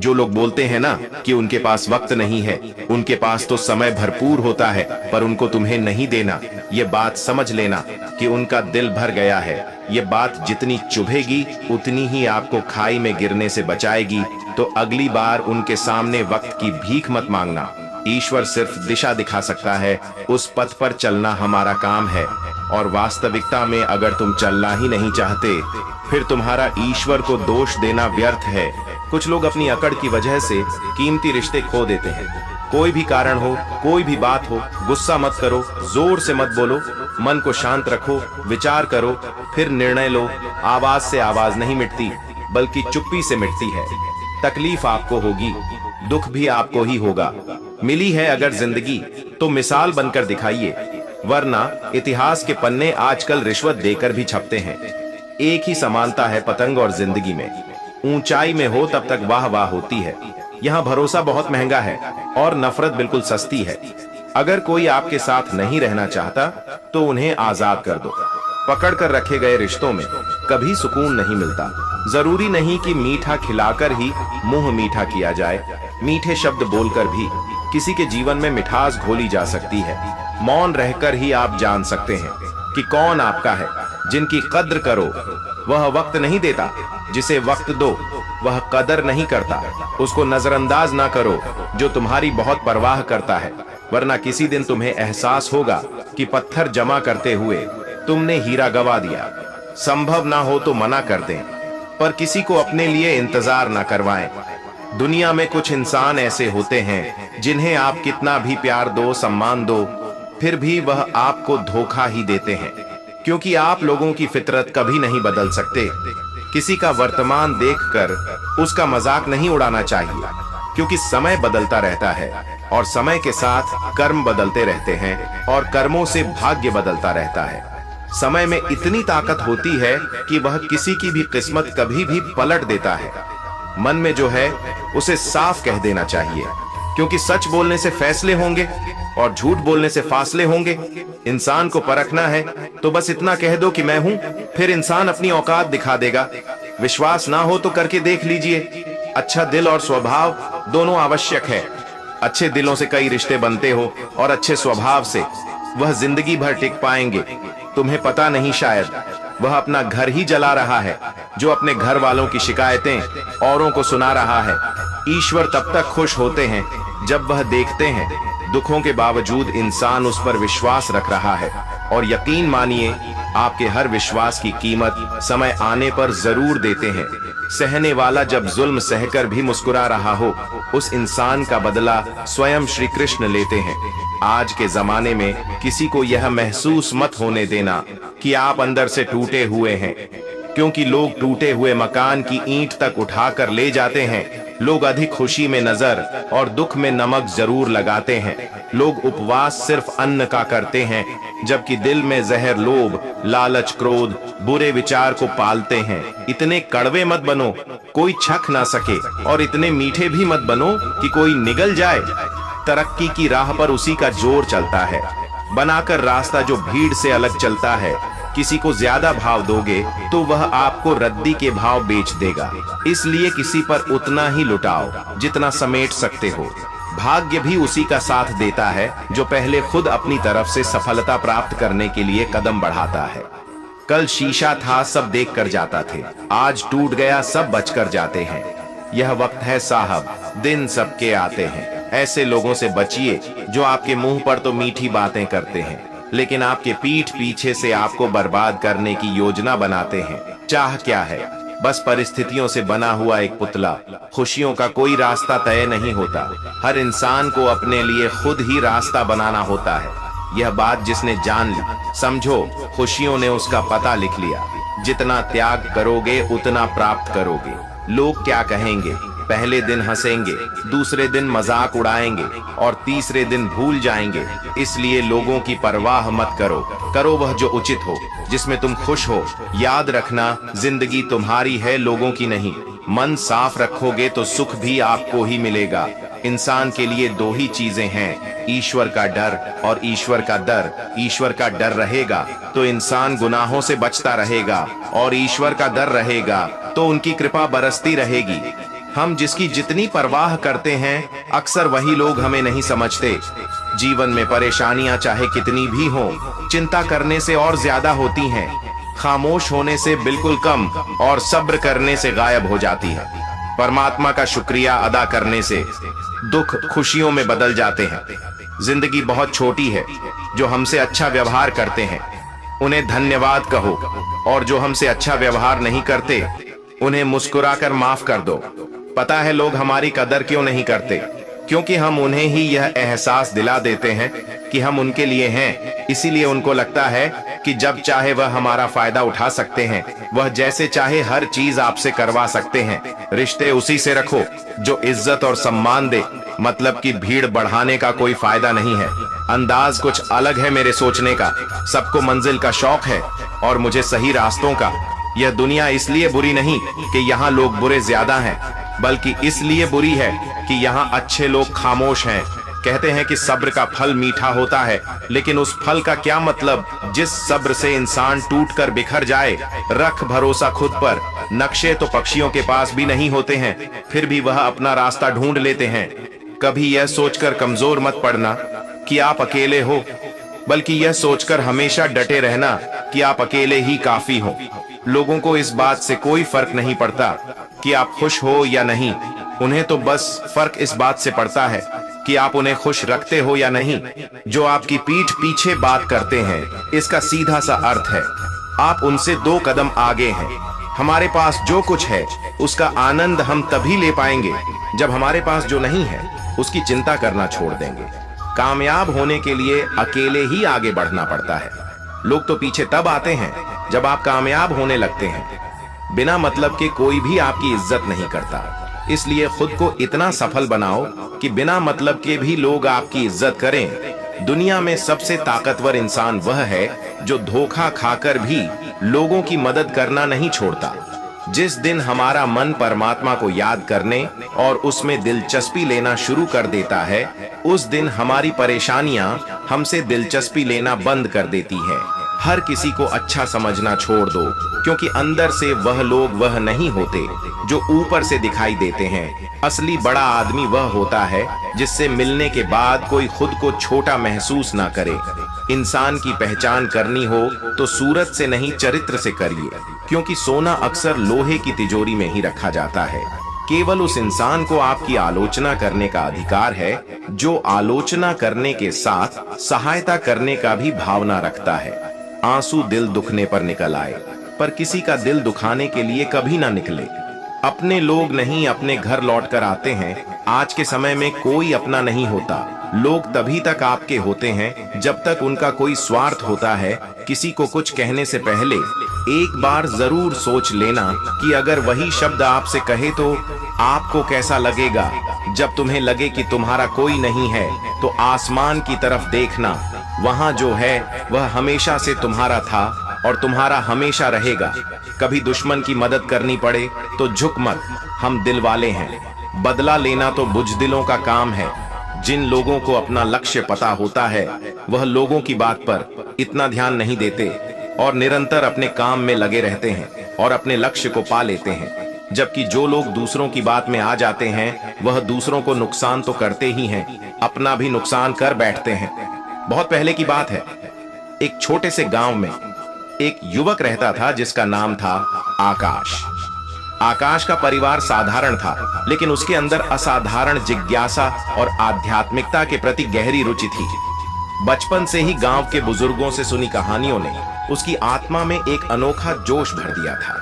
जो लोग बोलते हैं ना कि उनके पास वक्त नहीं है, उनके पास तो समय भरपूर होता है पर उनको तुम्हें नहीं देना, ये बात समझ लेना कि उनका दिल भर गया है। ये बात जितनी चुभेगी उतनी ही आपको खाई में गिरने से बचाएगी। तो अगली बार उनके सामने वक्त की भीख मत मांगना। ईश्वर सिर्फ दिशा दिखा सकता है, उस पथ पर चलना हमारा काम है। और वास्तविकता में अगर तुम चलना ही नहीं चाहते फिर तुम्हारा ईश्वर को दोष देना व्यर्थ है। कुछ लोग अपनी अकड़ की वजह से कीमती रिश्ते खो देते हैं। कोई भी कारण हो, कोई भी बात हो, गुस्सा मत करो, जोर से मत बोलो, मन को शांत रखो, विचार करो, फिर निर्णय लो। आवाज से आवाज नहीं मिटती बल्कि चुप्पी से मिटती है। तकलीफ आपको होगी, दुख भी आपको ही होगा। मिली है अगर जिंदगी तो मिसाल बनकर दिखाइए, वरना इतिहास के पन्ने आजकल रिश्वत देकर भी छपते हैं। एक ही समानता है पतंग और जिंदगी में, ऊंचाई में हो तब तक वाह वाह होती है। यहाँ भरोसा बहुत महंगा है और नफरत बिल्कुल सस्ती है। अगर कोई आपके साथ नहीं रहना चाहता तो उन्हें आजाद कर दो। पकड़ कर रखे गए रिश्तों में कभी सुकून नहीं मिलता। जरूरी नहीं कि मीठा खिलाकर ही मुंह मीठा किया जाए, मीठे शब्द बोलकर भी किसी के जीवन में मिठास घोली जा सकती है। मौन रहकर ही आप जान सकते हैं कि कौन आपका है। जिनकी कद्र करो वह वक्त नहीं देता, जिसे वक्त दो वह कदर नहीं करता। उसको नजरअंदाज ना करो जो तुम्हारी बहुत परवाह करता है, वरना किसी दिन तुम्हें एहसास होगा कि पत्थर जमा करते हुए तुमने हीरा गवा दिया। संभव ना हो तो मना कर दें, पर किसी को अपने लिए इंतजार ना करवाएं। दुनिया में कुछ इंसान ऐसे होते हैं जिन्हें आप कितना भी प्यार दो, सम्मान दो, फिर भी वह आपको धोखा ही देते हैं, क्योंकि आप लोगों की फितरत कभी नहीं बदल सकते। किसी का वर्तमान देखकर उसका मजाक नहीं उड़ाना चाहिए, क्योंकि समय बदलता रहता है और समय के साथ कर्म बदलते रहते हैं और कर्मों से भाग्य बदलता रहता है। समय में इतनी ताकत होती है कि वह किसी की भी किस्मत कभी भी पलट देता है। मन में जो है उसे साफ कह देना चाहिए, क्योंकि सच बोलने से फैसले होंगे और झूठ बोलने से फासले होंगे। इंसान को परखना है तो बस इतना कह दो कि मैं हूं, फिर इंसान अपनी औकात दिखा देगा। विश्वास ना हो तो करके देख लीजिए। अच्छा दिल और स्वभाव दोनों आवश्यक है। अच्छे दिलों से कई रिश्ते बनते हो और अच्छे स्वभाव से वह जिंदगी भर टिक पाएंगे। तुम्हें पता नहीं शायद वह अपना घर ही जला रहा है जो अपने घर वालों की शिकायतें औरों को सुना रहा है। ईश्वर तब तक खुश होते हैं जब वह देखते हैं दुखों के बावजूद इंसान उस पर विश्वास रख रहा है। और यकीन मानिए आपके हर विश्वास की कीमत समय आने पर जरूर देते हैं। सहने वाला जब जुल्म सहकर भी मुस्कुरा रहा हो, उस इंसान का बदला स्वयं श्री कृष्ण लेते हैं। आज के जमाने में किसी को यह महसूस मत होने देना कि आप अंदर से टूटे हुए हैं, क्योंकि लोग टूटे हुए मकान की ईंट तक उठाकर ले जाते हैं। लोग अधिक खुशी में नजर और दुख में नमक जरूर लगाते हैं। लोग उपवास सिर्फ अन्न का करते हैं, जबकि दिल में जहर लोभ, लालच, क्रोध, बुरे विचार को पालते हैं। इतने कड़वे मत बनो कोई छक ना सके, और इतने मीठे भी मत बनो कि कोई निगल जाए। तरक्की की राह पर उसी का जोर चलता है। बनाकर रास्ता जो भीड़ से अलग चलता है, किसी को ज्यादा भाव दोगे तो वह आपको रद्दी के भाव बेच देगा। इसलिए किसी पर उतना ही लुटाओ जितना समेट सकते हो। भाग्य भी उसी का साथ देता है जो पहले खुद अपनी तरफ से सफलता प्राप्त करने के लिए कदम बढ़ाता है। कल शीशा था सब देख कर जाता थे, आज टूट गया सब बच कर जाते हैं। यह वक्त है साहब, दिन सबके आते हैं। ऐसे लोगों से बचिए जो आपके मुंह पर तो मीठी बातें करते हैं, लेकिन आपके पीठ पीछे से आपको बर्बाद करने की योजना बनाते हैं। चाह क्या है? बस परिस्थितियों से बना हुआ एक पुतला। खुशियों का कोई रास्ता तय नहीं होता, हर इंसान को अपने लिए खुद ही रास्ता बनाना होता है। यह बात जिसने जान ली, समझो खुशियों ने उसका पता लिख लिया। जितना त्याग करोगे उतना प्राप्त करोगे। लोग क्या कहेंगे? पहले दिन हंसेंगे, दूसरे दिन मजाक उड़ाएंगे और तीसरे दिन भूल जाएंगे। इसलिए लोगों की परवाह मत करो, करो वह जो उचित हो, जिसमें तुम खुश हो। याद रखना, जिंदगी तुम्हारी है, लोगों की नहीं। मन साफ रखोगे तो सुख भी आपको ही मिलेगा। इंसान के लिए दो ही चीजें हैं, ईश्वर का डर और ईश्वर का दर। ईश्वर का डर रहेगा तो इंसान गुनाहों से बचता रहेगा, और ईश्वर का डर रहेगा तो उनकी कृपा बरसती रहेगी। हम जिसकी जितनी परवाह करते हैं अक्सर वही लोग हमें नहीं समझते। जीवन में परेशानियां चाहे कितनी भी हों, चिंता करने से और ज्यादा होती हैं, खामोश होने से बिल्कुल कम और सब्र करने से गायब हो जाती है। परमात्मा का शुक्रिया अदा करने से दुख खुशियों में बदल जाते हैं। जिंदगी बहुत छोटी है। जो हमसे अच्छा व्यवहार करते हैं उन्हें धन्यवाद कहो, और जो हमसे अच्छा व्यवहार नहीं करते उन्हें मुस्कुराकर माफ कर दो। पता है लोग हमारी कदर क्यों नहीं करते? क्योंकि हम उन्हें ही यह एहसास दिला देते हैं कि हम उनके लिए हैं। इसीलिए उनको लगता है कि जब चाहे वह हमारा फायदा उठा सकते हैं, वह जैसे चाहे हर चीज आपसे करवा सकते हैं। रिश्ते उसी से रखो जो इज्जत और सम्मान दे, मतलब कि भीड़ बढ़ाने का कोई फायदा नहीं है। अंदाज कुछ अलग है मेरे सोचने का। सबको मंजिल का शौक है और मुझे सही रास्तों का। यह दुनिया इसलिए बुरी नहीं कि यहाँ लोग बुरे ज्यादा हैं, बल्कि इसलिए बुरी है कि यहाँ अच्छे लोग खामोश हैं। कहते हैं कि सब्र का फल मीठा होता है, लेकिन उस फल का क्या मतलब जिस सब्र से इंसान टूटकर बिखर जाए। रख भरोसा खुद पर। नक्शे तो पक्षियों के पास भी नहीं होते हैं, फिर भी वह अपना रास्ता ढूंढ लेते हैं। कभी यह सोचकर कमजोर मत पड़ना कि आप अकेले हो, बल्कि यह सोचकर हमेशा डटे रहना कि आप अकेले ही काफी हो। लोगों को इस बात से कोई फर्क नहीं पड़ता कि आप खुश हो या नहीं। उन्हें तो बस फर्क इस बात से पड़ता है कि आप उन्हें खुश रखते हो या नहीं। जो आपकी पीठ पीछे बात करते हैं, इसका सीधा सा अर्थ है आप उनसे 2 कदम आगे हैं। हमारे पास जो कुछ है उसका आनंद हम तभी ले पाएंगे जब हमारे पास जो नहीं है उसकी चिंता करना छोड़ देंगे। कामयाब होने के लिए अकेले ही आगे बढ़ना पड़ता है। लोग तो पीछे तब आते हैं जब आप कामयाब होने लगते हैं। बिना मतलब के कोई भी आपकी इज्जत नहीं करता। इसलिए खुद को इतना सफल बनाओ कि बिना मतलब के भी लोग आपकी इज्जत करें। दुनिया में सबसे ताकतवर इंसान वह है जो धोखा खाकर भी लोगों की मदद करना नहीं छोड़ता। जिस दिन हमारा मन परमात्मा को याद करने और उसमें दिलचस्पी लेना शुरू कर देता है, उस दिन हमारी परेशानियां हमसे दिलचस्पी लेना बंद कर देती हैं। हर किसी को अच्छा समझना छोड़ दो, क्योंकि अंदर से वह लोग वह नहीं होते जो ऊपर से दिखाई देते हैं। असली बड़ा आदमी वह होता है जिससे मिलने के बाद कोई खुद को छोटा महसूस ना करे। इंसान की पहचान करनी हो तो सूरत से नहीं, चरित्र से करिए, क्योंकि सोना अक्सर लोहे की तिजोरी में ही रखा जाता है। केवल उस इंसान को आपकी आलोचना करने का अधिकार है जो आलोचना करने के साथ सहायता करने का भी भावना रखता है। आंसू दिल दुखने पर निकल आए, पर किसी का दिल दुखाने के लिए कभी ना निकले। अपने लोग नहीं अपने घर लौट कर आते हैं। आज के समय में कोई अपना नहीं होता। लोग तभी तक आपके होते हैं जब तक उनका कोई स्वार्थ होता है। किसी को कुछ कहने से पहले एक बार जरूर सोच लेना कि अगर वही शब्द आपसे कहे तो आपको कैसा लगेगा। जब तुम्हें लगे कि तुम्हारा कोई नहीं है तो आसमान की तरफ देखना। वहां जो है वह हमेशा से तुम्हारा था और तुम्हारा हमेशा रहेगा। कभी दुश्मन की मदद करनी पड़े तो झुक मत, हम दिल वाले हैं। बदला लेना तो बुजदिलों का काम है। जिन लोगों को अपना लक्ष्य पता होता है वह लोगों की बात पर इतना ध्यान नहीं देते और निरंतर अपने काम में लगे रहते हैं और अपने लक्ष्य को पा लेते हैं। जबकि जो लोग दूसरों की बात में आ जाते हैं वह दूसरों को नुकसान तो करते ही हैं, अपना भी नुकसान कर बैठते हैं। बहुत पहले की बात है, एक छोटे से गांव में एक युवक रहता था जिसका नाम था आकाश। आकाश का परिवार साधारण था, लेकिन उसके अंदर असाधारण जिज्ञासा और आध्यात्मिकता के प्रति गहरी रुचि थी। बचपन से ही गांव के बुजुर्गों से सुनी कहानियों ने उसकी आत्मा में एक अनोखा जोश भर दिया था।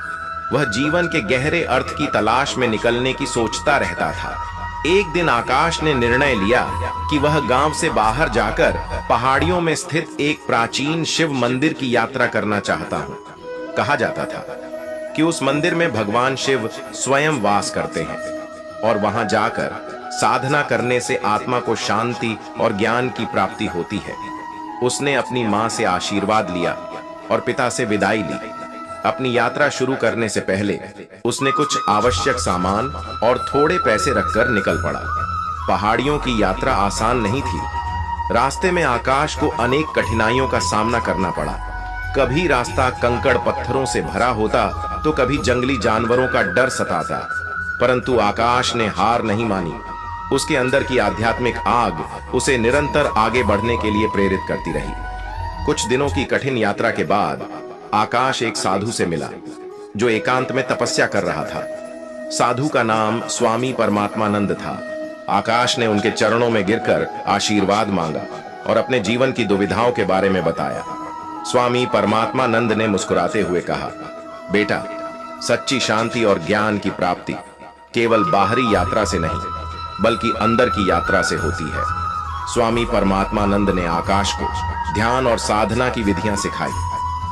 वह जीवन के गहरे अर्थ की तलाश में निकलने की सोचता रहता था। एक दिन आकाश ने निर्णय लिया कि वह गांव से बाहर जाकर पहाड़ियों में स्थित एक प्राचीन शिव मंदिर की यात्रा करना चाहता हूं। कहा जाता था कि उस मंदिर में भगवान शिव स्वयं वास करते हैं और वहां जाकर साधना करने से आत्मा को शांति और ज्ञान की प्राप्ति होती है। उसने अपनी मां से आशीर्वाद लिया और पिता से विदाई ली। अपनी यात्रा शुरू करने से पहले उसने कुछ आवश्यक सामान और थोड़े पैसे रखकर निकल पड़ा। पहाड़ियों की यात्रा आसान नहीं थी। रास्ते में आकाश को अनेक कठिनाइयों का सामना करना पड़ा। कभी रास्ता कंकड़ पत्थरों से भरा होता तो कभी जंगली जानवरों का डर सताता। परंतु आकाश ने हार नहीं मानी। उसके अंदर की आध्यात्मिक आग उसे निरंतर आगे बढ़ने के लिए प्रेरित करती रही। कुछ दिनों की कठिन यात्रा के बाद आकाश एक साधु से मिला जो एकांत में तपस्या कर रहा था। साधु का नाम स्वामी परमात्मानंद था। आकाश ने उनके चरणों में गिरकर आशीर्वाद मांगा और अपने जीवन की दुविधाओं के बारे में बताया। स्वामी परमात्मानंद ने मुस्कुराते हुए कहा, बेटा, सच्ची शांति और ज्ञान की प्राप्ति केवल बाहरी यात्रा से नहीं बल्कि अंदर की यात्रा से होती है। स्वामी परमात्मानंद ने आकाश को ध्यान और साधना की विधियां सिखाई।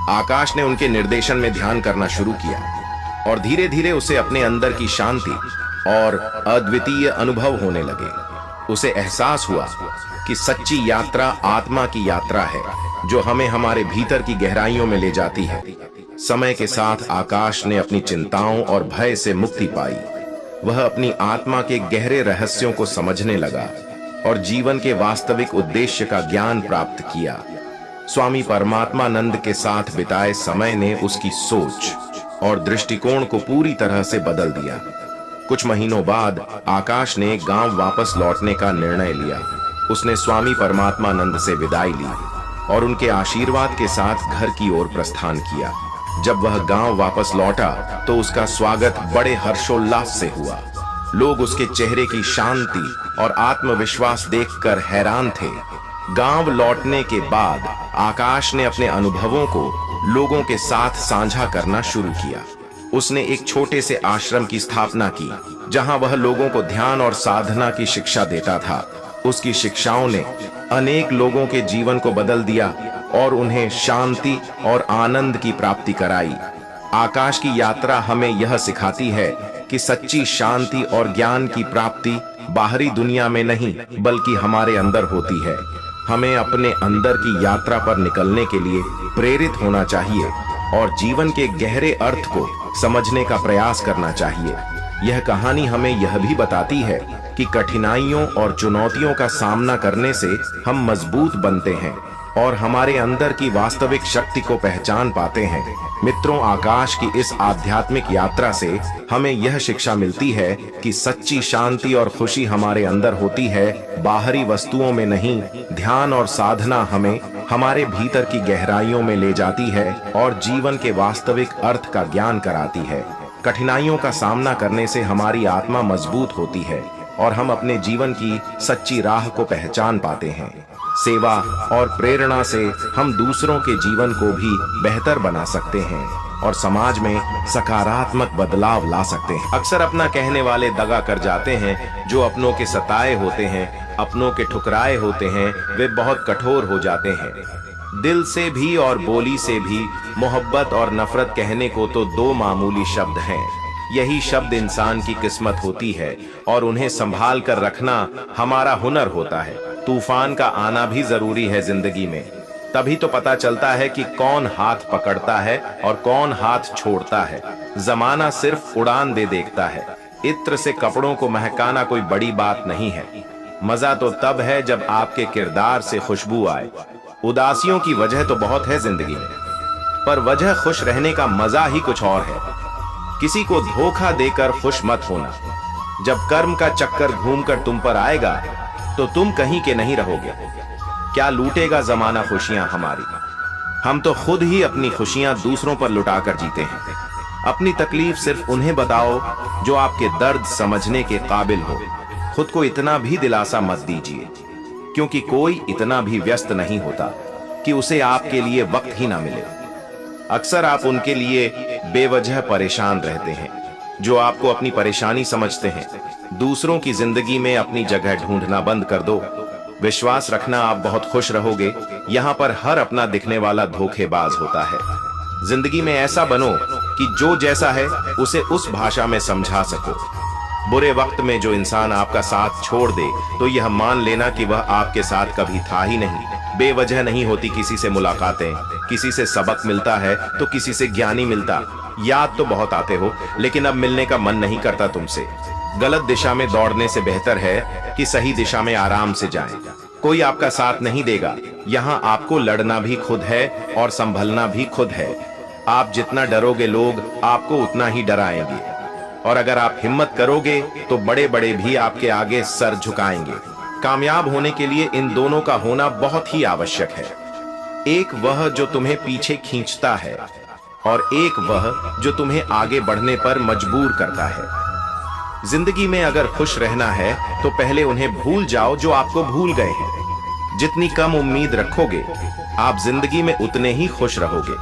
आकाश ने उनके निर्देशन में ध्यान करना शुरू किया और धीरे धीरे उसे अपने अंदर की शांति और अद्वितीय अनुभव होने लगे। उसे एहसास हुआ कि सच्ची यात्रा आत्मा की यात्रा है जो हमें हमारे भीतर की गहराइयों में ले जाती है। समय के साथ आकाश ने अपनी चिंताओं और भय से मुक्ति पाई। वह अपनी आत्मा के गहरे रहस्यों को समझने लगा और जीवन के वास्तविक उद्देश्य का ज्ञान प्राप्त किया। स्वामी परमात्मानंद के साथ बिताए समय ने उसकी सोच और दृष्टिकोण को पूरी तरह से बदल दिया। कुछ महीनों बाद आकाश ने गांव वापस लौटने का निर्णय लिया। उसने स्वामी परमात्मानंद से विदाई ली और उनके आशीर्वाद के साथ घर की ओर प्रस्थान किया। जब वह गांव वापस लौटा तो उसका स्वागत बड़े हर्षोल्लास से हुआ। लोग उसके चेहरे की शांति और आत्मविश्वास देखकर हैरान थे। गांव लौटने के बाद आकाश ने अपने अनुभवों को लोगों के साथ साझा करना शुरू किया। उसने एक छोटे से आश्रम की स्थापना की जहां वह लोगों को ध्यान और साधना की शिक्षा देता था। उसकी शिक्षाओं ने अनेक लोगों के जीवन को बदल दिया और उन्हें शांति और आनंद की प्राप्ति कराई। आकाश की यात्रा हमें यह सिखाती है कि सच्ची शांति और ज्ञान की प्राप्ति बाहरी दुनिया में नहीं बल्कि हमारे अंदर होती है। हमें अपने अंदर की यात्रा पर निकलने के लिए प्रेरित होना चाहिए और जीवन के गहरे अर्थ को समझने का प्रयास करना चाहिए। यह कहानी हमें यह भी बताती है कि कठिनाइयों और चुनौतियों का सामना करने से हम मजबूत बनते हैं और हमारे अंदर की वास्तविक शक्ति को पहचान पाते हैं। मित्रों, आकाश की इस आध्यात्मिक यात्रा से हमें यह शिक्षा मिलती है कि सच्ची शांति और खुशी हमारे अंदर होती है, बाहरी वस्तुओं में नहीं। ध्यान और साधना हमें हमारे भीतर की गहराइयों में ले जाती है और जीवन के वास्तविक अर्थ का ज्ञान कराती है। कठिनाइयों का सामना करने से हमारी आत्मा मजबूत होती है और हम अपने जीवन की सच्ची राह को पहचान पाते हैं। सेवा और प्रेरणा से हम दूसरों के जीवन को भी बेहतर बना सकते हैं और समाज में सकारात्मक बदलाव ला सकते हैं। अक्सर अपना कहने वाले दगा कर जाते हैं। जो अपनों के सताए होते हैं, अपनों के ठुकराए होते हैं, वे बहुत कठोर हो जाते हैं। दिल से भी और बोली से भी मोहब्बत और नफरत कहने को तो दो मामूली शब्द हैं। यही शब्द इंसान की किस्मत होती है और उन्हें संभाल कर रखना हमारा हुनर होता है। तूफान का आना भी जरूरी है जिंदगी में, तभी तो पता चलता है कि कौन हाथ पकड़ता है और कौन हाथ छोड़ता है। जमाना सिर्फ उड़ान दे देखता है। इत्र से कपड़ों को महकाना कोई बड़ी बात नहीं है। मजा तो तब है जब आपके किरदार से खुशबू आए। उदासियों की वजह तो बहुत है जिंदगी में, पर वजह खुश रहने का मजा ही कुछ और है। किसी को धोखा देकर खुश मत होना। जब कर्म का चक्कर घूमकर तुम पर आएगा तो तुम कहीं के नहीं रहोगे। क्या लूटेगा जमाना खुशियां हमारी? हम तो खुद ही अपनी खुशियां दूसरों पर लुटाकर जीते हैं। अपनी तकलीफ सिर्फ उन्हें बताओ जो आपके दर्द समझने के काबिल हो। खुद को इतना भी दिलासा मत दीजिए, क्योंकि कोई इतना भी व्यस्त नहीं होता कि उसे आपके लिए वक्त ही ना मिले। अक्सर आप उनके लिए बेवजह परेशान रहते हैं जो आपको अपनी परेशानी समझते हैं। दूसरों की जिंदगी में अपनी जगह ढूंढना बंद कर दो। विश्वास रखना आप बहुत खुश रहोगे। यहाँ पर हर अपना दिखने वाला धोखेबाज होता है। जिंदगी में ऐसा बनो कि जो जैसा है उसे उस भाषा में समझा सको। बुरे वक्त में जो इंसान आपका साथ छोड़ दे तो यह मान लेना कि वह आपके साथ कभी था ही नहीं। बेवजह नहीं होती किसी से मुलाकातें। किसी से सबक मिलता है तो किसी से ज्ञानी मिलता। याद तो बहुत आते हो, लेकिन अब मिलने का मन नहीं करता तुमसे। गलत दिशा में दौड़ने से बेहतर है कि सही दिशा में आराम से जाएं। कोई आपका साथ नहीं देगा। यहाँ आपको लड़ना भी खुद है और संभलना भी खुद है। आप जितना डरोगे लोग आपको उतना ही डराएंगे। और अगर आप हिम्मत करोगे तो बड़े बड़े भी आपके आगे सर झुकाएंगे। कामयाब होने के लिए इन दोनों का होना बहुत ही आवश्यक है। एक वह जो तुम्हें पीछे खींचता है और एक वह जो तुम्हें आगे बढ़ने पर मजबूर करता है। जिंदगी में अगर खुश रहना है तो पहले उन्हें भूल जाओ जो आपको भूल गए हैं। जितनी कम उम्मीद रखोगे आप जिंदगी में उतने ही खुश रहोगे।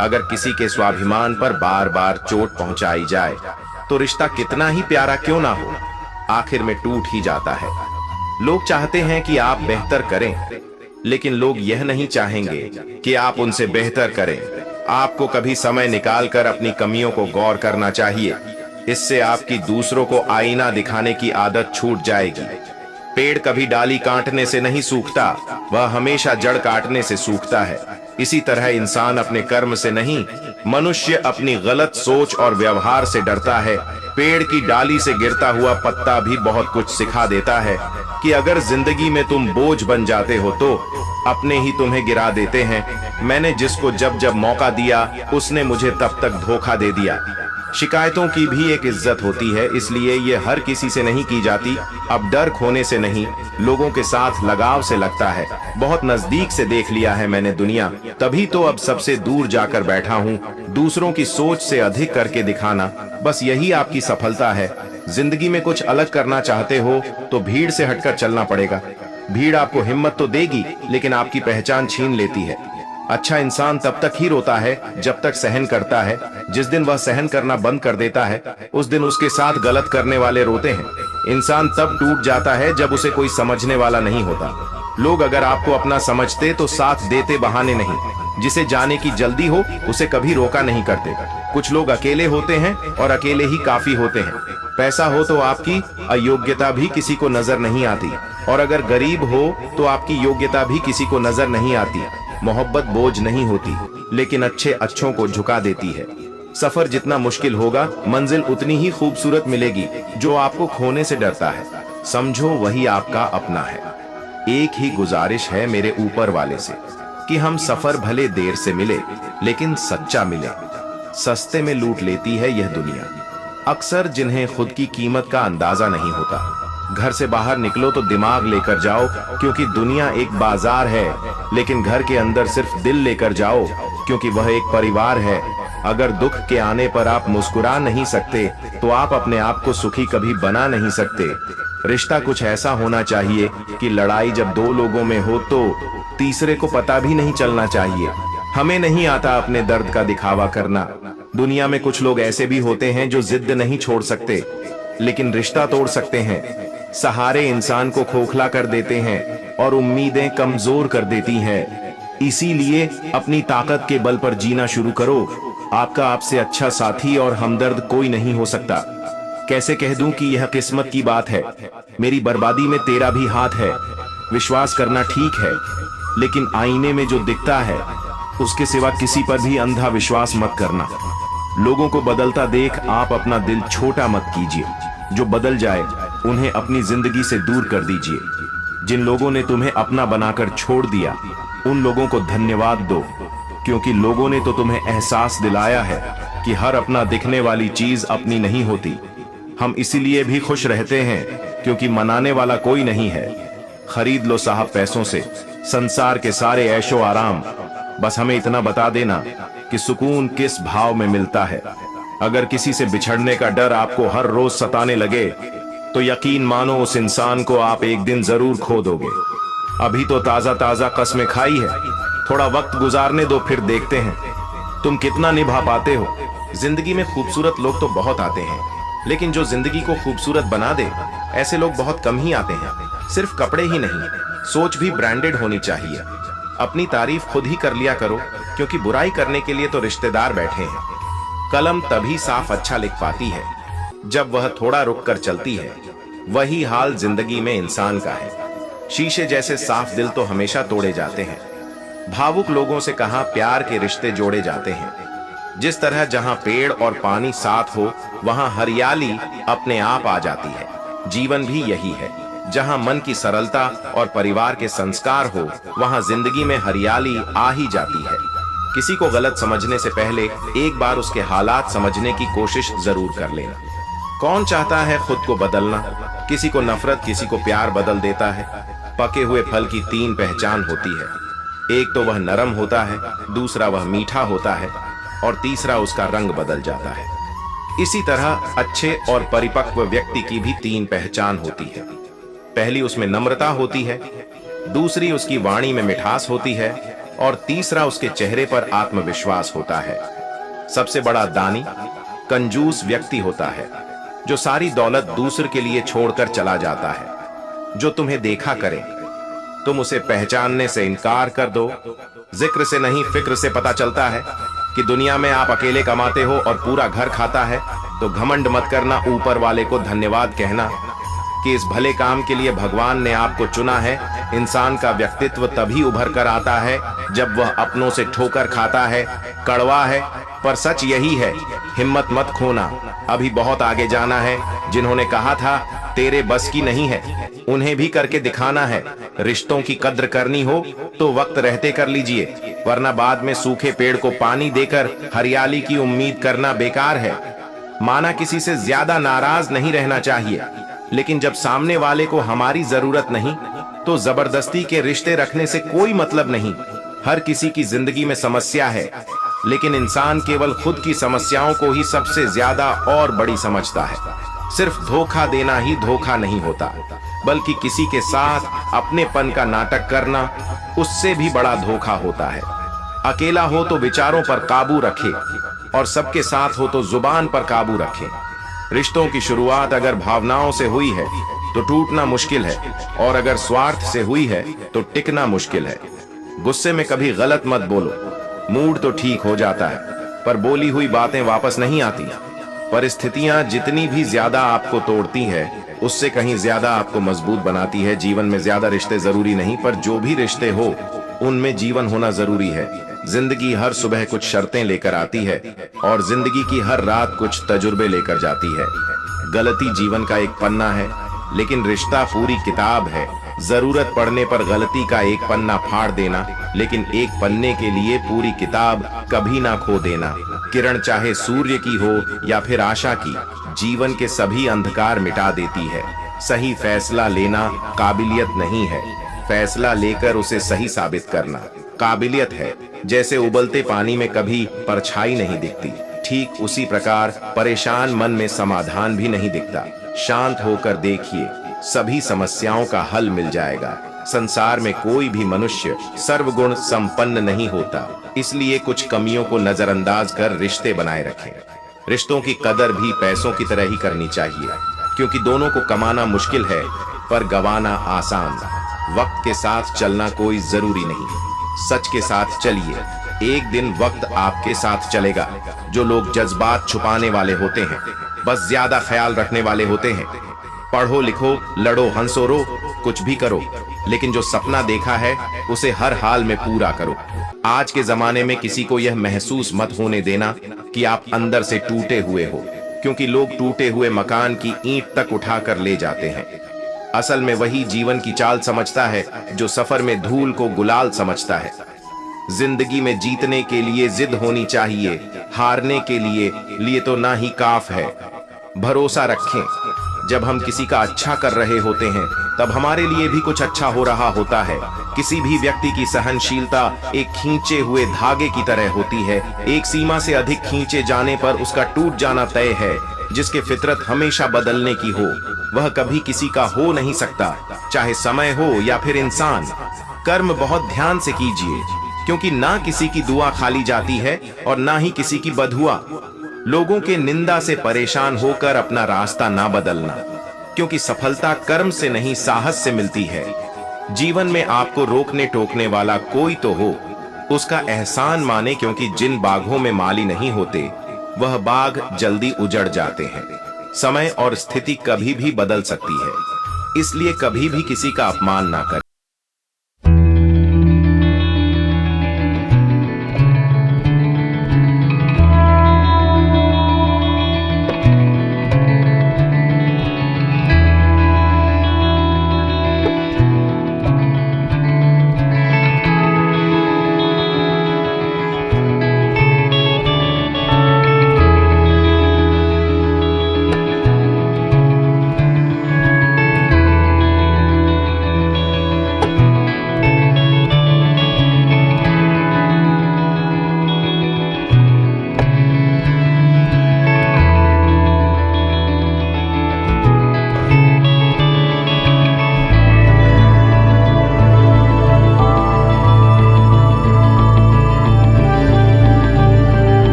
अगर किसी के स्वाभिमान पर बार बार चोट पहुंचाई जाए तो रिश्ता कितना ही प्यारा क्यों ना हो, आखिर में टूट ही जाता है। लोग चाहते हैं कि आप बेहतर करें, लेकिन लोग यह नहीं चाहेंगे कि आप उनसे बेहतर करें। आपको कभी समय निकालकर अपनी कमियों को गौर करना चाहिए। इससे आपकी दूसरों को आईना दिखाने की आदत छूट जाएगी। पेड़ कभी डाली काटने से नहीं सूखता, वह हमेशा जड़ काटने से सूखता है। इसी तरह इंसान अपने कर्म से नहीं, मनुष्य अपनी गलत सोच और व्यवहार से डरता है। पेड़ की डाली से गिरता हुआ पत्ता भी बहुत कुछ सिखा देता है कि अगर जिंदगी में तुम बोझ बन जाते हो तो अपने ही तुम्हें गिरा देते हैं। मैंने जिसको जब जब मौका दिया उसने मुझे तब तक धोखा दे दिया। शिकायतों की भी एक इज्जत होती है, इसलिए ये हर किसी से नहीं की जाती। अब डर खोने से नहीं, लोगों के साथ लगाव से लगता है। बहुत नजदीक से देख लिया है मैंने दुनिया, तभी तो अब सबसे दूर जाकर बैठा हूँ। दूसरों की सोच से अधिक करके दिखाना, बस यही आपकी सफलता है। जिंदगी में कुछ अलग करना चाहते हो तो भीड़ से हटकर चलना पड़ेगा। भीड़ आपको हिम्मत तो देगी, लेकिन आपकी पहचान छीन लेती है। अच्छा इंसान तब तक ही रोता है जब तक सहन करता है। जिस दिन वह सहन करना बंद कर देता है उस दिन उसके साथ गलत करने वाले रोते हैं। इंसान तब टूट जाता है जब उसे कोई समझने वाला नहीं होता। लोग अगर आपको अपना समझते तो साथ देते, बहाने नहीं। जिसे जाने की जल्दी हो उसे कभी रोका नहीं करते। कुछ लोग अकेले होते हैं और अकेले ही काफी होते हैं। पैसा हो तो आपकी अयोग्यता भी किसी को नजर नहीं आती, और अगर गरीब हो तो आपकी योग्यता भी किसी को नजर नहीं आती। मोहब्बत बोझ नहीं होती, लेकिन अच्छे अच्छों को झुका देती है। सफर जितना मुश्किल होगा मंजिल उतनी ही खूबसूरत मिलेगी। जो आपको खोने से डरता है समझो वही आपका अपना है। एक ही गुजारिश है मेरे ऊपर वाले से कि हम सफर भले देर से मिले लेकिन सच्चा मिले। सस्ते में लूट लेती है यह दुनिया अक्सर जिन्हें खुद की कीमत का अंदाजा नहीं होता। घर से बाहर निकलो तो दिमाग लेकर जाओ, क्योंकि दुनिया एक बाजार है, लेकिन घर के अंदर सिर्फ दिल लेकर जाओ, क्योंकि वह एक परिवार है। अगर दुख के आने पर आप मुस्कुरा नहीं सकते तो आप अपने आप को सुखी कभी बना नहीं सकते। रिश्ता कुछ ऐसा होना चाहिए कि लड़ाई जब दो लोगों में हो तो तीसरे को पता भी नहीं चलना चाहिए। हमें नहीं आता अपने दर्द का दिखावा करना। दुनिया में कुछ लोग ऐसे भी होते हैं जो जिद नहीं छोड़ सकते, लेकिन रिश्ता तोड़ सकते हैं। सहारे इंसान को खोखला कर देते हैं और उम्मीदें कमजोर कर देती हैं। इसीलिए अपनी ताकत के बल पर जीना शुरू करो। आपका आपसे अच्छा साथी और हमदर्द कोई नहीं हो सकता। कैसे कह दूं कि यह किस्मत की बात है, मेरी बर्बादी में तेरा भी हाथ है। विश्वास करना ठीक है, लेकिन आईने में जो दिखता है उसके सिवा किसी पर भी अंधा विश्वास मत करना। लोगों को बदलता देख आप अपना दिल छोटा मत कीजिए। जो बदल जाए उन्हें अपनी जिंदगी से दूर कर दीजिए। जिन लोगों ने तुम्हें अपना बनाकर छोड़ दिया उन लोगों को धन्यवाद दो, क्योंकि लोगों ने तो तुम्हें एहसास दिलाया है कि हर अपना दिखने वाली चीज अपनी नहीं होती। हम इसीलिए भी खुश रहते हैं क्योंकि मनाने वाला कोई नहीं है। खरीद लो साहब पैसों से संसार के सारे ऐशो आराम, बस हमें इतना बता देना कि सुकून किस भाव में मिलता है। अगर किसी से बिछड़ने का डर आपको हर रोज सताने लगे तो यकीन मानो उस इंसान को आप एक दिन जरूर खो दोगे। अभी तो ताजा ताजा कसमें खाई है, थोड़ा वक्त गुजारने दो फिर देखते हैं तुम कितना निभा पाते हो। जिंदगी में खूबसूरत लोग तो बहुत आते हैं, लेकिन जो जिंदगी को खूबसूरत बना दे ऐसे लोग बहुत कम ही आते हैं। सिर्फ कपड़े ही नहीं, सोच भी ब्रांडेड होनी चाहिए। अपनी तारीफ खुद ही कर लिया करो, क्योंकि बुराई करने के लिए तो रिश्तेदार बैठे हैं। कलम तभी साफ अच्छा लिख पाती है जब वह थोड़ा रुक कर चलती है। वही हाल जिंदगी में इंसान का है। शीशे जैसे साफ दिल तो हमेशा तोड़े जाते हैं। भावुक लोगों से कहां प्यार के रिश्ते जोड़े जाते हैं। जिस तरह जहां पेड़ और पानी साथ हो वहां हरियाली अपने आप आ जाती है। जीवन भी यही है, जहां मन की सरलता और परिवार के संस्कार हो वहां जिंदगी में हरियाली आ ही जाती है। किसी को गलत समझने से पहले एक बार उसके हालात समझने की कोशिश जरूर कर लेना। कौन चाहता है खुद को बदलना? किसी को नफरत, किसी को प्यार बदल देता है। पके हुए फल की तीन पहचान होती है। एक तो वह नरम होता है, दूसरा वह मीठा होता है और तीसरा उसका रंग बदल जाता है। इसी तरह अच्छे और परिपक्व व्यक्ति की भी तीन पहचान होती है। पहली उसमें नम्रता होती है, दूसरी उसकी वाणी में मिठास होती है और तीसरा उसके चेहरे पर आत्मविश्वास होता है। सबसे बड़ा दानी कंजूस व्यक्ति होता है, जो सारी दौलत दूसरे के लिए छोड़कर चला जाता है। जो तुम्हें देखा करे, तुम उसे पहचानने से इनकार कर दो। जिक्र से नहीं, फिक्र से पता चलता है कि दुनिया में आप अकेले कमाते हो और पूरा घर खाता है, तो घमंड मत करना, ऊपर वाले को धन्यवाद कहना कि इस भले काम के लिए भगवान ने आपको चुना है। इंसान का व्यक्तित्व तभी उभर कर आता है जब वह अपनों से ठोकर खाता है। कड़वा है पर सच यही है, हिम्मत मत खोना, अभी बहुत आगे जाना है। जिन्होंने कहा था तेरे बस की नहीं है, उन्हें भी करके दिखाना है। रिश्तों की कद्र करनी हो तो वक्त रहते कर लीजिए, वरना बाद में सूखे पेड़ को पानी देकर हरियाली की उम्मीद करना बेकार है। माना किसी से ज्यादा नाराज नहीं रहना चाहिए, लेकिन जब सामने वाले को हमारी जरूरत नहीं तो जबरदस्ती के रिश्ते रखने से कोई मतलब नहीं। हर किसी की जिंदगी में समस्या है, लेकिन इंसान केवल खुद की समस्याओं को ही सबसे ज्यादा और बड़ी समझता है। सिर्फ धोखा देना ही धोखा नहीं होता, बल्कि किसी के साथ अपनेपन का नाटक करना उससे भी बड़ा धोखा होता है। अकेला हो तो विचारों पर काबू रखे और सबके साथ हो तो जुबान पर काबू रखे। रिश्तों की शुरुआत अगर भावनाओं से हुई है तो टूटना मुश्किल है, और अगर स्वार्थ से हुई है तो टिकना मुश्किल है। गुस्से में कभी गलत मत बोलो, मूड तो ठीक हो जाता है पर बोली हुई बातें वापस नहीं आती। परिस्थितियां जितनी भी ज्यादा आपको तोड़ती है, उससे कहीं ज्यादा आपको मजबूत बनाती है। जीवन में ज्यादा रिश्ते जरूरी नहीं, पर जो भी रिश्ते हो उनमें जीवन होना जरूरी है। जिंदगी हर सुबह कुछ शर्तें लेकर आती है और जिंदगी की हर रात कुछ तजुर्बे लेकर जाती है। गलती जीवन का एक पन्ना है, लेकिन रिश्ता पूरी किताब है। जरूरत पड़ने पर गलती का एक पन्ना फाड़ देना, लेकिन एक पन्ने के लिए पूरी किताब कभी ना खो देना। किरण चाहे सूर्य की हो या फिर आशा की, जीवन के सभी अंधकार मिटा देती है। सही फैसला लेना काबिलियत नहीं है, फैसला लेकर उसे सही साबित करना काबिलियत है। जैसे उबलते पानी में कभी परछाई नहीं दिखती, ठीक उसी प्रकार परेशान मन में समाधान भी नहीं दिखता। शांत होकर देखिए, सभी समस्याओं का हल मिल जाएगा। संसार में कोई भी मनुष्य सर्वगुण संपन्न नहीं होता, इसलिए कुछ कमियों को नजरअंदाज कर रिश्ते बनाए रखें। रिश्तों की कदर भी पैसों की तरह ही करनी चाहिए, क्योंकि दोनों को कमाना मुश्किल है पर गंवाना आसान। वक्त के साथ चलना कोई जरूरी नहीं, सच के साथ चलिए, एक दिन वक्त आपके साथ चलेगा। जो लोग जज्बात छुपाने वाले होते हैं, बस ज्यादा ख्याल रखने वाले होते हैं। पढ़ो लिखो, लड़ो हंसो रो, कुछ भी करो, लेकिन जो सपना देखा है उसे हर हाल में पूरा करो। आज के जमाने में किसी को यह महसूस मत होने देना कि आप अंदर से टूटे हुए हो, क्योंकि लोग टूटे हुए मकान की ईंट तक उठाकर ले जाते हैं। असल में वही जीवन की चाल समझता है जो सफर में धूल को गुलाल समझता है। जिंदगी में जीतने के लिए जिद होनी चाहिए, हारने के लिए तो ना ही काफ है। भरोसा रखें, जब हम किसी का अच्छा कर रहे होते हैं तब हमारे लिए भी कुछ अच्छा हो रहा होता है। किसी भी व्यक्ति की सहनशीलता एक खींचे हुए धागे की तरह होती है। एक सीमा से अधिक खींचे जाने पर उसका टूट जाना तय है। जिसके फितरत हमेशा बदलने की हो, वह कभी किसी का हो नहीं सकता, चाहे समय हो या फिर इंसान। कर्म बहुत ध्यान से कीजिए, क्योंकि ना किसी की दुआ खाली जाती है और ना ही किसी की बदहुआ। लोगों के निंदा से परेशान होकर अपना रास्ता ना बदलना, क्योंकि सफलता कर्म से नहीं साहस से मिलती है। जीवन में आपको रोकने टोकने वाला कोई तो हो, उसका एहसान माने, क्योंकि जिन बागों में माली नहीं होते वह बाग जल्दी उजड़ जाते हैं। समय और स्थिति कभी भी बदल सकती है, इसलिए कभी भी किसी का अपमान ना करें।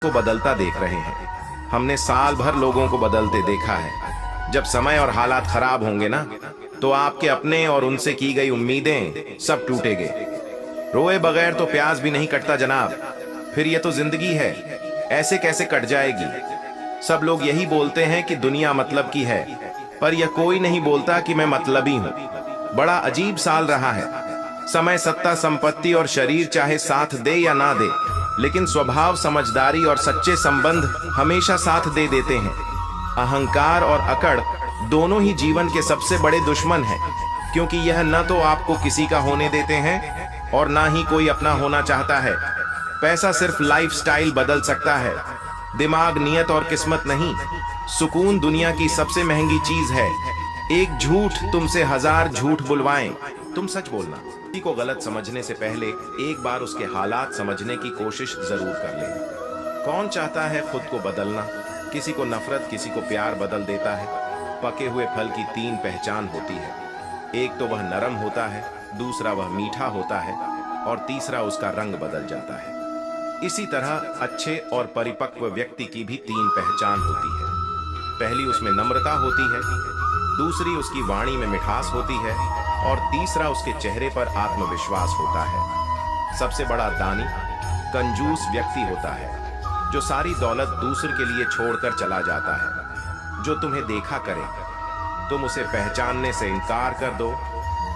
को बदलता देख रहे हैं। हमने साल भर लोगों को बदलते देखा है। जब समय और हालात खराब होंगे ना, तो आपके अपने और उनसे की गई उम्मीदें सब टूटेंगे। रोए बगैर तो प्याज भी नहीं कटता जनाब। फिर ये तो जिंदगी है, ऐसे कैसे कट जाएगी। सब लोग यही बोलते हैं कि दुनिया मतलब की है, पर यह कोई नहीं बोलता कि मैं मतलबी हूं। बड़ा अजीब साल रहा है। समय, सत्ता, संपत्ति और शरीर चाहे साथ दे या ना दे, लेकिन स्वभाव, समझदारी और सच्चे संबंध हमेशा साथ दे देते हैं। अहंकार और अकड़ दोनों ही जीवन के सबसे बड़े दुश्मन हैं, क्योंकि यह न तो आपको किसी का होने देते हैं और ना ही कोई अपना होना चाहता है। पैसा सिर्फ लाइफस्टाइल बदल सकता है, दिमाग, नियत और किस्मत नहीं। सुकून दुनिया की सबसे महंगी चीज है। एक झूठ तुमसे 1000 झूठ बुलवाएं। तुम सच बोलना। किसी को गलत समझने से पहले एक बार उसके हालात समझने की कोशिश जरूर कर लेना। कौन चाहता है खुद को बदलना? किसी को नफरत, किसी को प्यार बदल देता है। पके हुए फल की 3 पहचान होती है। एक तो वह नरम होता है, दूसरा वह मीठा होता है और तीसरा उसका रंग बदल जाता है। इसी तरह अच्छे और परिपक्व व्यक्ति की भी 3 पहचान होती है। पहली उसमें नम्रता होती है, दूसरी उसकी वाणी में मिठास होती है और तीसरा उसके चेहरे पर आत्मविश्वास होता है। सबसे बड़ा दानी कंजूस व्यक्ति होता है, जो सारी दौलत दूसरे के लिए छोड़कर चला जाता है। जो तुम्हें देखा करे, तुम उसे पहचानने से इनकार कर दो।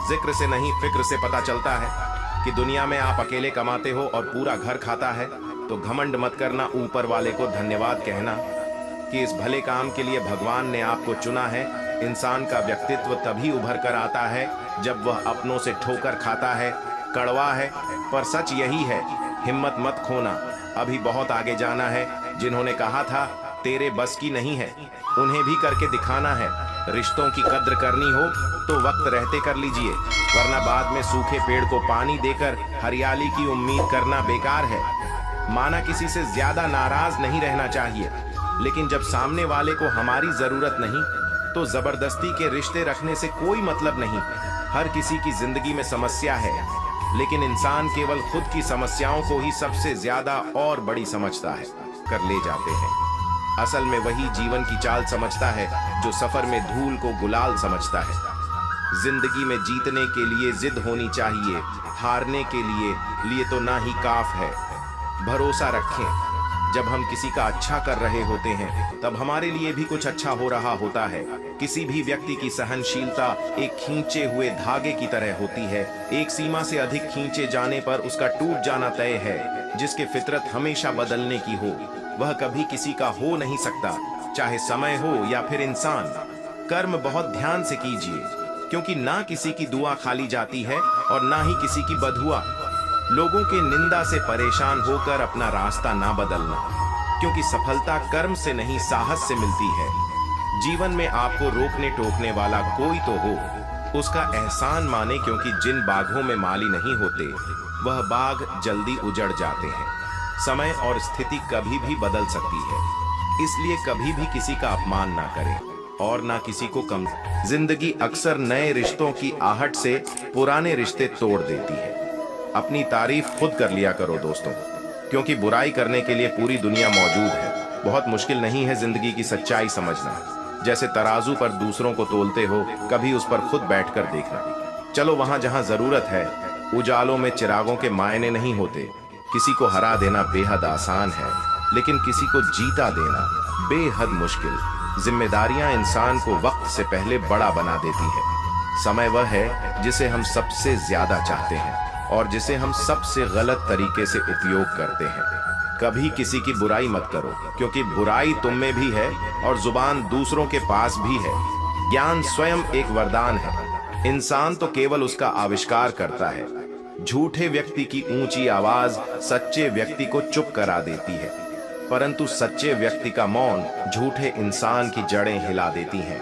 जिक्र से नहीं, फिक्र से पता चलता है कि दुनिया में आप अकेले कमाते हो और पूरा घर खाता है, तो घमंड मत करना। ऊपर वाले को धन्यवाद कहना कि इस भले काम के लिए भगवान ने आपको चुना है। इंसान का व्यक्तित्व तभी उभर कर आता है जब वह अपनों से ठोकर खाता है। कड़वा है, पर सच यही है। हिम्मत मत खोना, अभी बहुत आगे जाना है। जिन्होंने कहा था तेरे बस की नहीं है, उन्हें भी करके दिखाना है। रिश्तों की कद्र करनी हो तो वक्त रहते कर लीजिए, वरना बाद में सूखे पेड़ को पानी देकर हरियाली की उम्मीद करना बेकार है। माना किसी से ज्यादा नाराज नहीं रहना चाहिए, लेकिन जब सामने वाले को हमारी जरूरत नहीं, तो जबरदस्ती के रिश्ते रखने से कोई मतलब नहीं। हर किसी की जिंदगी में समस्या है, लेकिन इंसान केवल खुद की समस्याओं को ही सबसे ज्यादा और बड़ी समझता है, कर ले जाते हैं। असल में वही जीवन की चाल समझता है जो सफर में धूल को गुलाल समझता है। जिंदगी में जीतने के लिए जिद होनी चाहिए, हारने के लिए तो ना ही काफ है। भरोसा रखें, जब हम किसी का अच्छा कर रहे होते हैं, तब हमारे लिए भी कुछ अच्छा हो रहा होता है। किसी भी व्यक्ति की सहनशीलता एक खींचे हुए धागे की तरह होती है। एक सीमा से अधिक खींचे जाने पर उसका टूट जाना तय है। जिसके फितरत हमेशा बदलने की हो, वह कभी किसी का हो नहीं सकता, चाहे समय हो या फिर इंसान। कर्म बहुत ध्यान से कीजिए, क्योंकि ना किसी की दुआ खाली जाती है और ना ही किसी की बदुआ। लोगों के निंदा से परेशान होकर अपना रास्ता ना बदलना, क्योंकि सफलता कर्म से नहीं साहस से मिलती है। जीवन में आपको रोकने टोकने वाला कोई तो हो, उसका एहसान माने, क्योंकि जिन बागों में माली नहीं होते, वह बाग जल्दी उजड़ जाते हैं। समय और स्थिति कभी भी बदल सकती है, इसलिए कभी भी किसी का अपमान ना करें और ना किसी को कम। जिंदगी अक्सर नए रिश्तों की आहट से पुराने रिश्ते तोड़ देती है। अपनी तारीफ खुद कर लिया करो दोस्तों, क्योंकि बुराई करने के लिए पूरी दुनिया मौजूद है। बहुत मुश्किल नहीं है जिंदगी की सच्चाई समझना। जैसे तराजू पर दूसरों को तोलते हो, कभी उस पर खुद बैठकर देखना। चलो वहां जहां जरूरत है। उजालों में चिरागों के मायने नहीं होते। किसी को हरा देना बेहद आसान है, लेकिन किसी को जीता देना बेहद मुश्किल। जिम्मेदारियां इंसान को वक्त से पहले बड़ा बना देती है। समय वह है जिसे हम सबसे ज्यादा चाहते हैं और जिसे हम सबसे गलत तरीके से उपयोग करते हैं। कभी किसी की बुराई मत करो, क्योंकि बुराई तुम में भी है और जुबान दूसरों के पास भी है। ज्ञान स्वयं एक वरदान है, इंसान तो केवल उसका आविष्कार करता है। झूठे व्यक्ति की ऊंची आवाज सच्चे व्यक्ति को चुप करा देती है, परंतु सच्चे व्यक्ति का मौन झूठे इंसान की जड़ें हिला देती हैं।